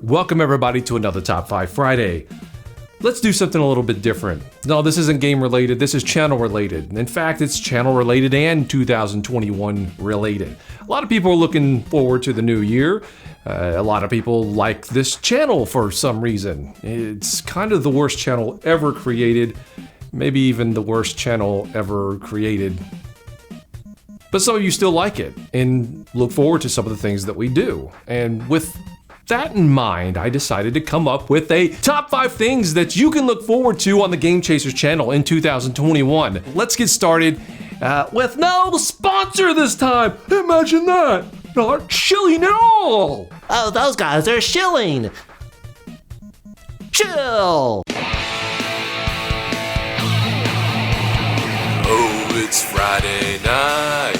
Welcome everybody to another Top 5 Friday. Let's do something a little bit different. No, this isn't game related, this is channel related. In fact, it's channel related and 2021 related. A lot of people are looking forward to the new year. A lot of people like this channel for some reason. It's kind of the worst channel ever created, maybe even the worst channel ever created. But some of you still like it and look forward to some of the things that we do. And with that in mind, I decided to come up with a top 5 things that you can look forward to on the Game Chasers channel in 2021. Let's get started with no sponsor this time. Imagine that. Not shilling at all. Oh, those guys are shilling. Chill. Oh, it's Friday night.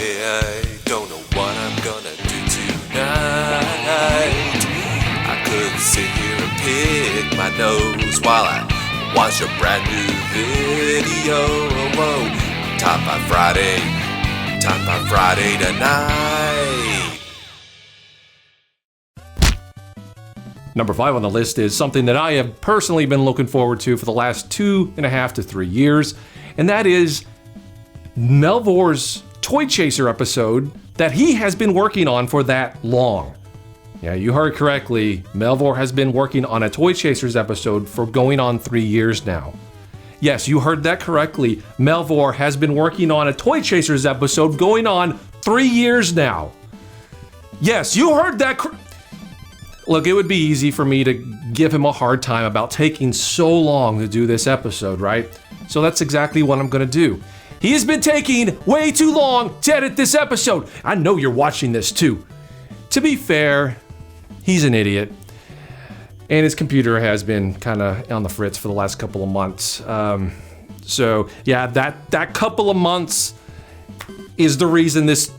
Don't know what I'm gonna do tonight. I could sit here and pick my nose while I watch a brand new video. Whoa, Top 5 Friday, Top 5 Friday tonight. Number 5 on the list is something that I have personally been looking forward to for the last 2.5 to 3 years, and that is Melvores' Toy Chaser episode that he has been working on for that long. Yeah, you heard correctly. Melvore has been working on a Toy Chasers episode for going on 3 years now. Yes, you heard that correctly. Melvore has been working on a Toy Chasers episode going on 3 years now. Yes, you heard that Look, it would be easy for me to give him a hard time about taking so long to do this episode, right? So that's exactly what I'm gonna do. He has been taking way too long to edit this episode. I know you're watching this too. To be fair, he's an idiot, and his computer has been kind of on the fritz for the last couple of months. So yeah, that couple of months is the reason this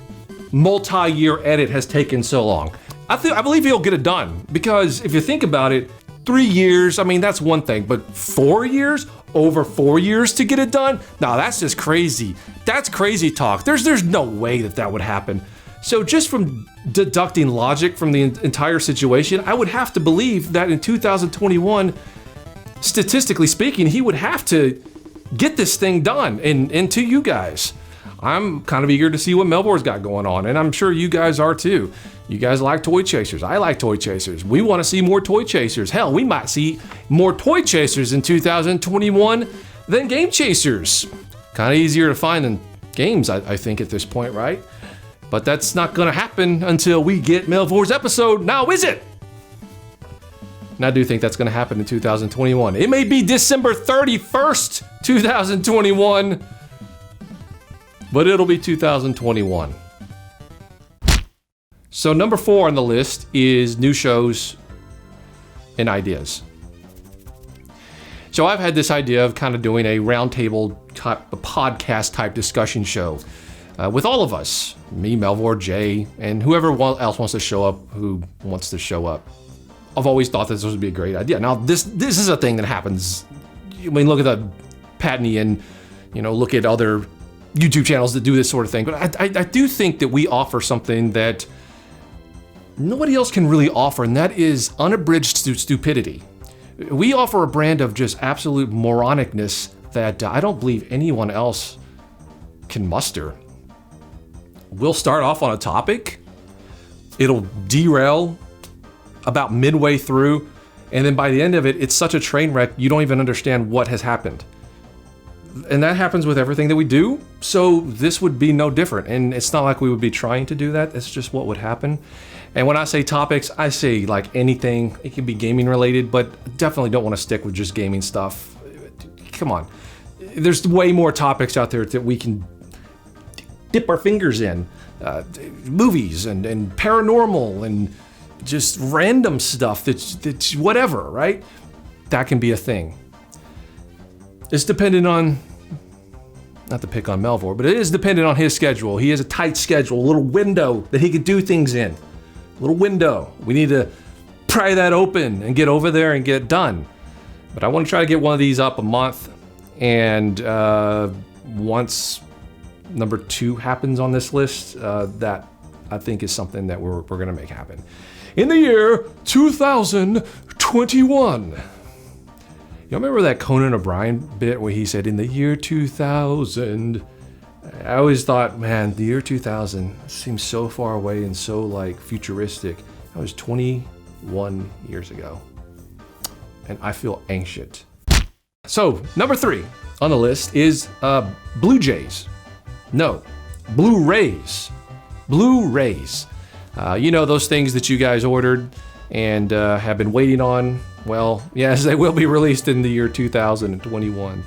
multi-year edit has taken so long. I believe he'll get it done, because if you think about it, 3 years, I mean, that's one thing, but 4 years? Over 4 years to get it done? No, that's just crazy. That's crazy talk. There's no way that would happen. So just from deducting logic from the entire situation, I would have to believe that in 2021, statistically speaking, he would have to get this thing done and to you guys. I'm kind of eager to see what Melvore's got going on, and I'm sure you guys are too. You guys like Toy Chasers. I like Toy Chasers. We want to see more Toy Chasers. Hell, we might see more Toy Chasers in 2021 than Game Chasers. Kind of easier to find than games, I think, at this point, right? But that's not gonna happen until we get Melvore's episode, now is it? And I do think that's gonna happen in 2021. It may be December 31st, 2021, but it'll be 2021. So number 4 on the list is new shows and ideas. So I've had this idea of kind of doing a roundtable type, a podcast type discussion show with all of us, me, Melvore, Jay, and whoever else wants to show up who wants to show up. I've always thought this would be a great idea. Now this is a thing that happens. I mean, look at the Patney and look at other YouTube channels that do this sort of thing. But I do think that we offer something that nobody else can really offer, and that is unabridged stupidity. We offer a brand of just absolute moronicness that I don't believe anyone else can muster. We'll start off on a topic, it'll derail about midway through, and then by the end of it, it's such a train wreck, you don't even understand what has happened. And that happens with everything that we do, so this would be no different. And it's not like we would be trying to do that, it's just what would happen. And when I say topics, I say like anything. It can be gaming related, but definitely don't want to stick with just gaming stuff. Come on. There's way more topics out there that we can dip our fingers in. Movies and paranormal and just random stuff that's whatever, right? That can be a thing. It's dependent on, not to pick on Melvore, but it is dependent on his schedule. He has a tight schedule, a little window that he could do things in. A little window. We need to pry that open and get over there and get it done. But I want to try to get one of these up a month, and once number 2 happens on this list, that I think is something that we're going to make happen. in the year 2021. Y'all remember that Conan O'Brien bit where he said, in the year 2000? I always thought, man, the year 2000 seems so far away and so like futuristic. That was 21 years ago. And I feel anxious. So, number 3 on the list is Blurays. No, Blurays. Blurays. You know, those things that you guys ordered and have been waiting on. Well, yes, they will be released in the year 2021.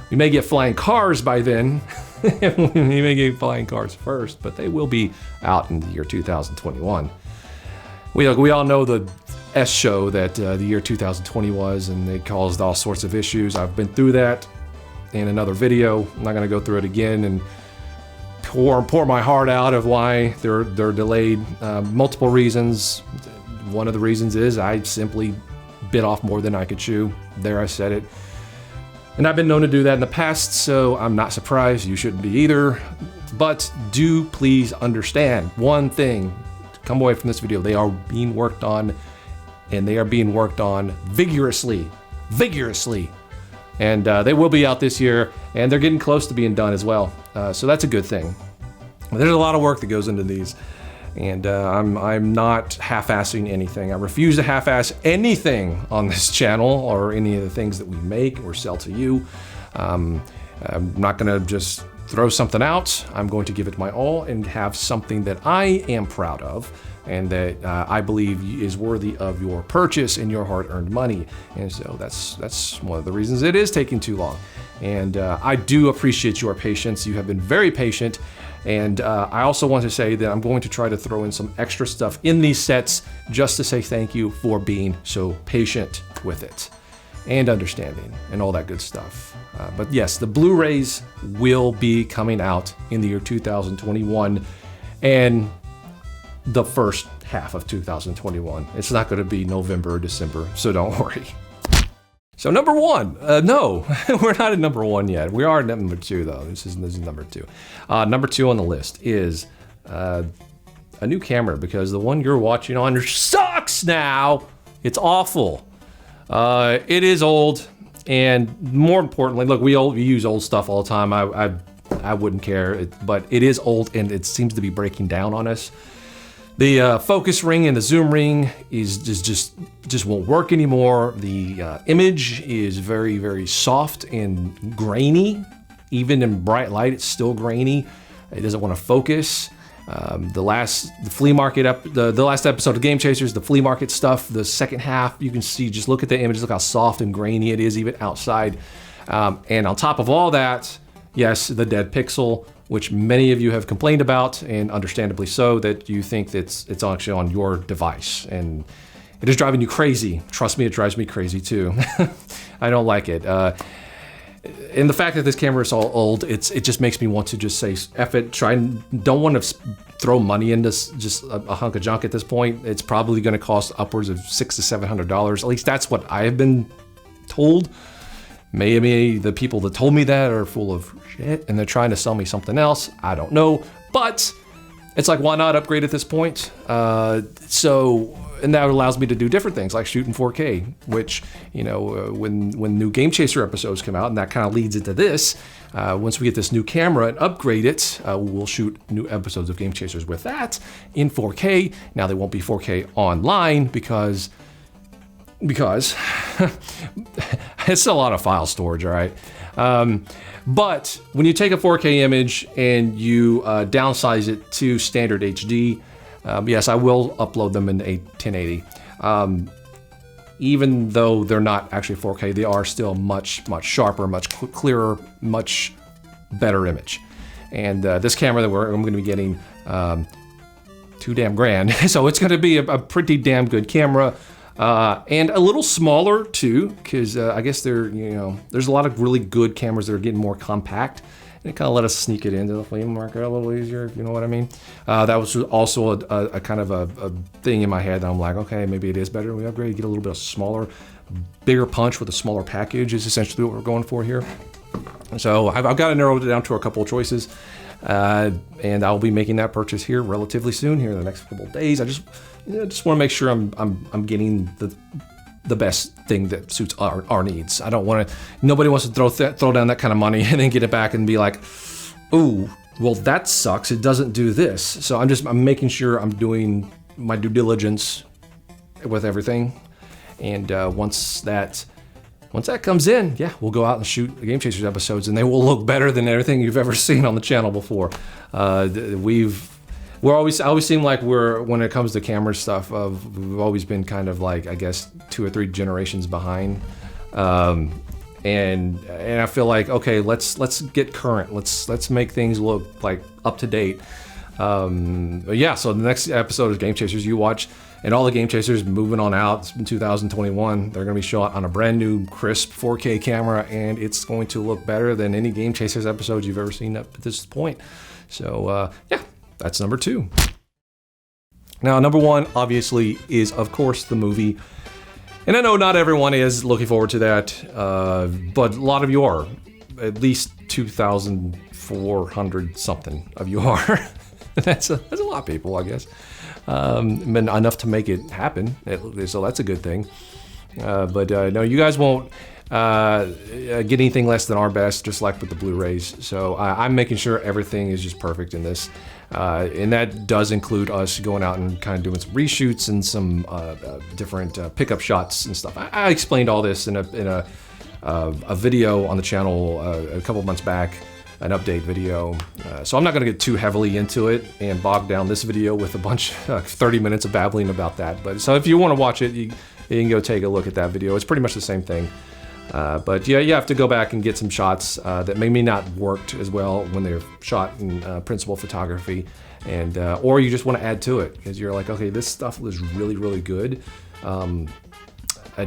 We may get flying cars by then. We may get flying cars first, but they will be out in the year 2021. We all know the S show that the year 2020 was, and it caused all sorts of issues. I've been through that in another video. I'm not going to go through it again and pour my heart out of why they're delayed. Multiple reasons. One of the reasons is I simply bit off more than I could chew. There, I said it. And I've been known to do that in the past, so I'm not surprised. You shouldn't be either. But do please understand one thing. Come away from this video. They are being worked on, and they are being worked on vigorously. And they will be out this year, and they're getting close to being done as well. So that's a good thing. There's a lot of work that goes into these. And I'm not half-assing anything. I refuse to half-ass anything on this channel or any of the things that we make or sell to you. I'm not gonna just throw something out. I'm going to give it my all and have something that I am proud of and that I believe is worthy of your purchase and your hard-earned money. And so that's one of the reasons it is taking too long. And I do appreciate your patience. You have been very patient. And I also want to say that I'm going to try to throw in some extra stuff in these sets just to say thank you for being so patient with it and understanding and all that good stuff. But yes, the Blu-rays will be coming out in the year 2021 and the first half of 2021. It's not going to be November or December, so don't worry. So number 1, no, we're not at number 1 yet. We are at number 2 though. This is number 2. Number 2 on the list is a new camera because the one you're watching on sucks now. It's awful. It is old, and more importantly, look, we use old stuff all the time. I wouldn't care, but it is old and it seems to be breaking down on us. The focus ring and the zoom ring is just won't work anymore. The image is very, very soft and grainy. Even in bright light, it's still grainy. It doesn't want to focus. The last episode of Game Chasers, the flea market stuff, the second half, you can see, just look at the image, look how soft and grainy it is even outside. And on top of all that, yes, the dead pixel, which many of you have complained about, and understandably so, that you think that it's actually on your device. And it is driving you crazy. Trust me, it drives me crazy too. I don't like it. And the fact that this camera is all old, it just makes me want to just say, F it, don't want to throw money into just a hunk of junk at this point. It's probably gonna cost upwards of $600 to $700. At least that's what I have been told. Maybe the people that told me that are full of shit and they're trying to sell me something else. I don't know, but it's like, why not upgrade at this point? And that allows me to do different things like shoot in 4K, which, you know, when new Game Chaser episodes come out, and that kind of leads into this, once we get this new camera and upgrade it, we'll shoot new episodes of Game Chasers with that in 4K. Now they won't be 4K online because it's a lot of file storage, all right? But when you take a 4K image and you downsize it to standard HD, yes, I will upload them in 1080. Even though they're not actually 4K, they are still much sharper, much clearer, much better image. And this camera that I'm going to be getting, too damn grand. So it's going to be a pretty damn good camera. And a little smaller too, because I guess there's a lot of really good cameras that are getting more compact, and it kind of let us sneak it into the flea market a little easier, if you know what I mean. That was also a kind of a thing in my head that I'm like, okay, maybe it is better. We upgrade, get a little bit of smaller, bigger punch with a smaller package is essentially what we're going for here. So I've got to narrow it down to a couple of choices. and I'll be making that purchase here relatively soon, here in the next couple of days. I just want to make sure I'm getting the best thing that suits our needs. I don't want to. Nobody wants to throw down that kind of money and then get it back and be like, ooh, well that sucks. It doesn't do this. So I'm making sure I'm doing my due diligence with everything, and once that comes in, yeah, we'll go out and shoot the Game Chasers episodes, and they will look better than everything you've ever seen on the channel before. I always seem like when it comes to camera stuff, we've always been kind of like, I guess, 2 or 3 generations behind. And I feel like, okay, let's get current. Let's make things look like up to date. Yeah, so the next episode is Game Chasers you watch, and all the Game Chasers moving on out in 2021, they're going to be shot on a brand new crisp 4K camera, and it's going to look better than any Game Chasers episodes you've ever seen up to this point. So yeah, that's number 2. Now, number 1 obviously is, of course, the movie. And I know not everyone is looking forward to that, but a lot of you are. At least 2,400 something of you are. That's a lot of people, I guess. Been enough to make it happen, so that's a good thing. But no, you guys won't get anything less than our best, just like with the Blu-rays. So I'm making sure everything is just perfect in this. And that does include us going out and kind of doing some reshoots and some different pickup shots and stuff. I explained all this in a video on the channel a couple months back, an update video. So I'm not going to get too heavily into it and bog down this video with a bunch, 30 minutes of babbling about that. But so if you want to watch it, you can go take a look at that video. It's pretty much the same thing. But yeah, you have to go back and get some shots that maybe not worked as well when they're shot in principal photography, and or you just want to add to it because you're like, okay, this stuff was really, really good. I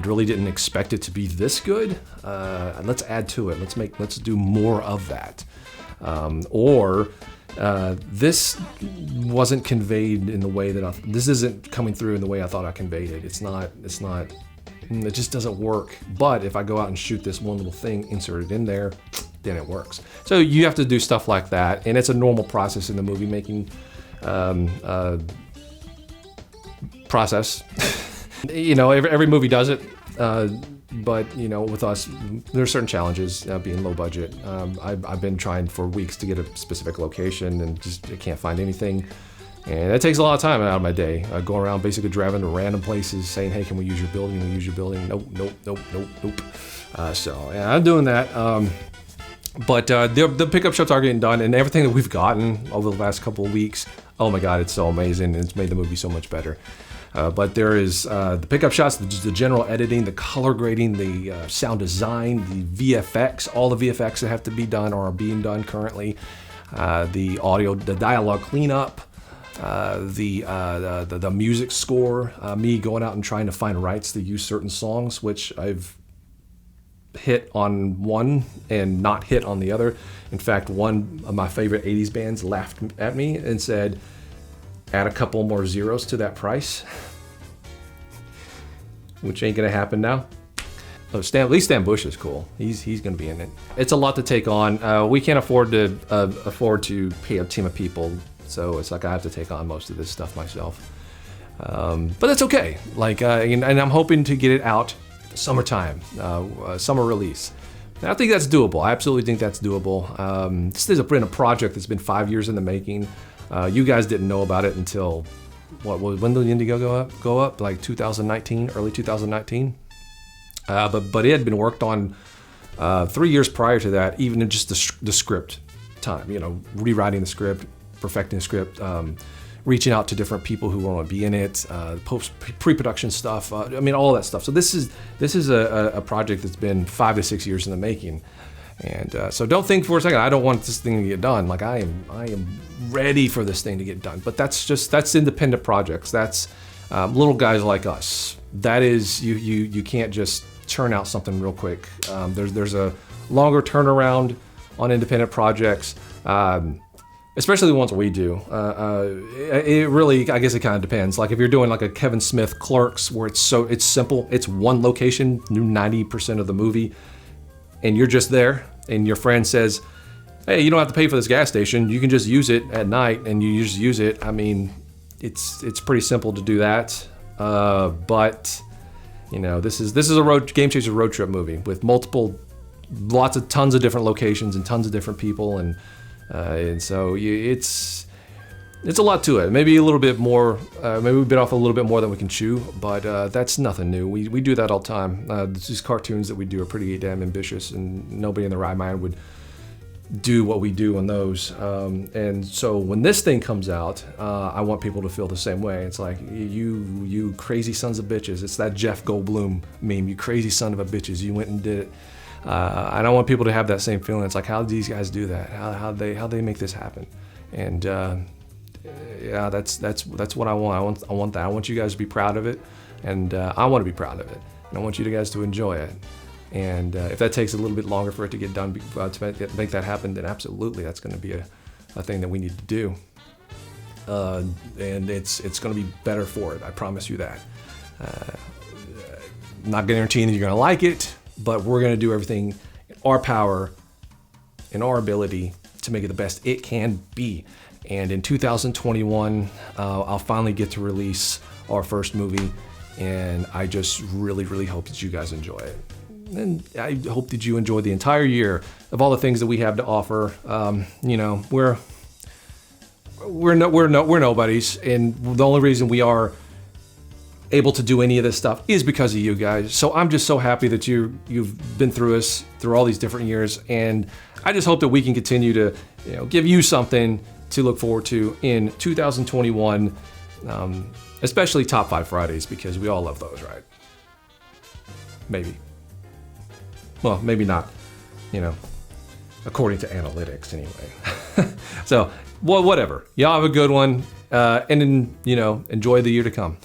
really didn't expect it to be this good. Let's add to it. Let's do more of that. Or this wasn't conveyed in the way that this isn't coming through in the way I thought I conveyed it. It's not. It just doesn't work. But if I go out and shoot this one little thing, insert it in there, then it works. So you have to do stuff like that, and it's a normal process in the movie making process. You know, every movie does it, but you know, with us, there are certain challenges being low budget. I've been trying for weeks to get a specific location, and I can't find anything. And that takes a lot of time out of my day. Going around basically driving to random places saying, hey, can we use your building? Can we use your building? Nope. So yeah, I'm doing that. But the pickup shots are getting done, and everything that we've gotten over the last couple of weeks, oh my God, it's so amazing. And it's made the movie so much better. But there is the pickup shots, the general editing, the color grading, the sound design, the VFX, all the VFX that have to be done or are being done currently, the audio, the dialogue cleanup, the music score, me going out and trying to find rights to use certain songs, which I've hit on one and not hit on the other. In fact, one of my favorite 80s bands laughed at me and said, add a couple more zeros to that price, which ain't gonna happen now. Oh, at least Stan Bush is cool. He's gonna be in it. It's a lot to take on. We can't afford to pay a team of people, so it's like I have to take on most of this stuff myself. But that's okay. And I'm hoping to get it out summertime, summer release. And I think that's doable. I absolutely think that's doable. This has been a project that's been 5 years in the making. You guys didn't know about it until when did the Indigo go up? Like 2019, early 2019. But it had been worked on 3 years prior to that, even in just the script time. You know, rewriting the script, perfecting the script, reaching out to different people who want to be in it, pre-production stuff. I mean, all that stuff. So this is a project that's been 5 to 6 years in the making. And so don't think for a second, I don't want this thing to get done. Like I am ready for this thing to get done. But that's independent projects. That's little guys like us. That is, you can't just churn out something real quick. There's a longer turnaround on independent projects, especially the ones we do. It really, I guess it kind of depends. Like if you're doing like a Kevin Smith Clerks, where it's simple, it's one location, 90% of the movie, and you're just there, and your friend says, hey, you don't have to pay for this gas station. You can just use it at night, and you just use it. I mean, it's pretty simple to do that. But you know, this is a Game Chaser road trip movie with tons of different locations and tons of different people, and so it's a lot to it. Maybe a little bit more. Maybe we bit off a little bit more than we can chew, but that's nothing new. We do that all the time. These cartoons that we do are pretty damn ambitious, and nobody in their right mind would do what we do on those. And so when this thing comes out, I want people to feel the same way. It's like, you crazy sons of bitches. It's that Jeff Goldblum meme. You crazy son of a bitches. You went and did it. And I want people to have that same feeling. It's like, how did these guys do that? How they make this happen? And yeah, that's what I want. I want that. I want you guys to be proud of it, and I want to be proud of it, and I want you guys to enjoy it. And if that takes a little bit longer for it to get done, to make that happen, then absolutely, that's going to be a thing that we need to do. And it's going to be better for it. I promise you that. I'm not guaranteeing that you're going to like it, but we're going to do everything in our power, in our ability, to make it the best it can be. And in 2021, I'll finally get to release our first movie, and I just really, really hope that you guys enjoy it. And I hope that you enjoy the entire year of all the things that we have to offer. You know, we're nobodies, and the only reason we are able to do any of this stuff is because of you guys. So I'm just so happy that you've been through us through all these different years, and I just hope that we can continue to, you know, give you something to look forward to in 2021, especially Top 5 Fridays, because we all love those, right? Maybe. Well, maybe not, you know, according to analytics anyway. So, well, whatever. Y'all have a good one, and then, you know, enjoy the year to come.